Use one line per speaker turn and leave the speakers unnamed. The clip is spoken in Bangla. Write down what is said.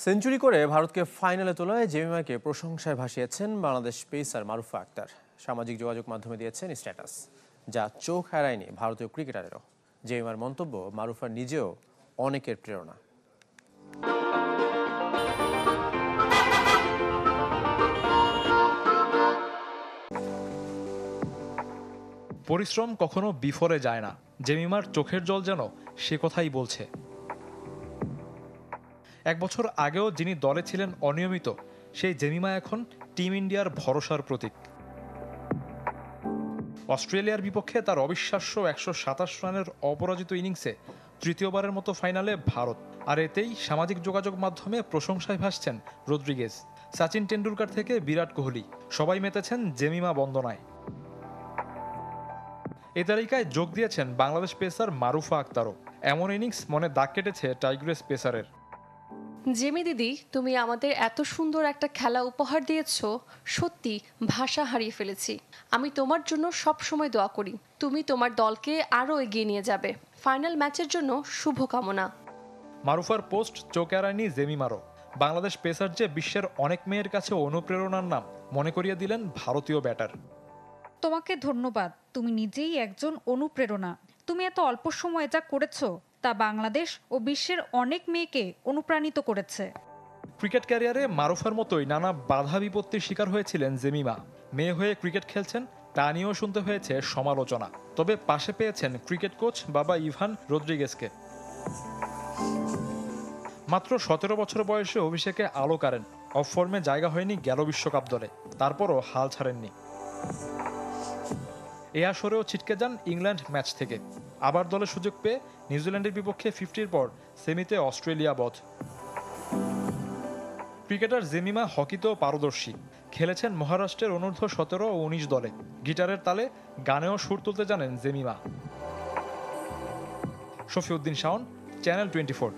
সেঞ্চুরি করে ভারতকে ফাইনালে তোলায় জেমিমাকে প্রশংসায় ভাসিয়েছেন বাংলাদেশ পেসার মারুফা আক্তার। সামাজিক যোগাযোগ মাধ্যমে দিয়েছেন স্ট্যাটাস, যা চোখ এড়ায়নি ভারতীয় ক্রিকেটারেরও। জেমিমার মন্তব্য, মারুফা নিজেও অনেকের প্রেরণা।
পরিশ্রম কখনো বিফলে যায় না। জেমিমার চোখের জল যেন সে কথাই বলছে। এক বছর আগেও যিনি দলে ছিলেন অনিয়মিত, সেই জেমিমা এখন টিম ইন্ডিয়ার ভরসার প্রতীক। অস্ট্রেলিয়ার বিপক্ষে তার অবিশ্বাস্য 127 রানের অপরাজিত ইনিংসে তৃতীয়বারের মতো ফাইনালে ভারত। আর এতেই সামাজিক যোগাযোগ মাধ্যমে প্রশংসায় ভাসছেন রদ্রিগেজ, সচিন টেন্ডুলকার থেকে বিরাট কোহলি, সবাই মেতেছেন জেমিমা বন্দনায়। এই তালিকায় যোগ দিয়েছেন বাংলাদেশ পেসার মারুফা আক্তারও। এমন ইনিংস মনে দাগ কেটেছে টাইগ্রেস পেসারের।
জেমি দিদি, তুমি আমাদের এত সুন্দর একটা খেলা উপহার দিয়েছো, সত্যি ভাষা হারিয়ে ফেলেছি। আমি তোমার জন্য সব সময় দোয়া করি, তুমি তোমার দলকে আরও এগিয়ে নিয়ে যাবে। ফাইনাল ম্যাচের জন্য শুভকামনা।
মারুফার পোস্ট চোখ এড়ায়নি জেমিমারও। বাংলাদেশ পেসার যে বিশ্বের অনেক মেয়ের কাছে অনুপ্রেরণার নাম, মনে করিয়ে দিলেন ভারতীয় ব্যাটার।
তোমাকে ধন্যবাদ, তুমি নিজেই একজন অনুপ্রেরণা। তুমি এত অল্প সময়ে যা করেছো তা বাংলাদেশ ও বিশ্বের অনেক মেয়েকে অনুপ্রাণিত করেছে।
ক্রিকেট ক্যারিয়ারে মারুফার মতোই নানা বাধা বিপত্তির শিকার হয়েছিলেন জেমিমা। মেয়ে হয়ে ক্রিকেট খেলছেন, তা নিয়েও শুনতে হয়েছে সমালোচনা। তবে পাশে পেয়েছেন ক্রিকেট কোচ বাবা ইভান রদ্রিগেজকে। মাত্র 17 বছর বয়সে অভিষেকে আলো কাড়েন। অফ ফর্মে জায়গা হয়নি গেল বিশ্বকাপ দলে, তারপরও হাল ছাড়েননি। এ আসরেও ছিটকে যান ইংল্যান্ড ম্যাচ থেকে। আবার দলে সুযোগ পেয়ে নিউজিল্যান্ডের বিপক্ষে 50-র পর সেমিতে অস্ট্রেলিয়া বধ। ক্রিকেটার জেমিমা হকিতেও পারদর্শী। খেলেছেন মহারাষ্ট্রের অনূর্ধ্ব 17 ও 19 দলে। গিটারের তালে গানেও সুর তুলতে জানেন জেমিমা। শফিউদ্দিন শাওন, চ্যানেল 24।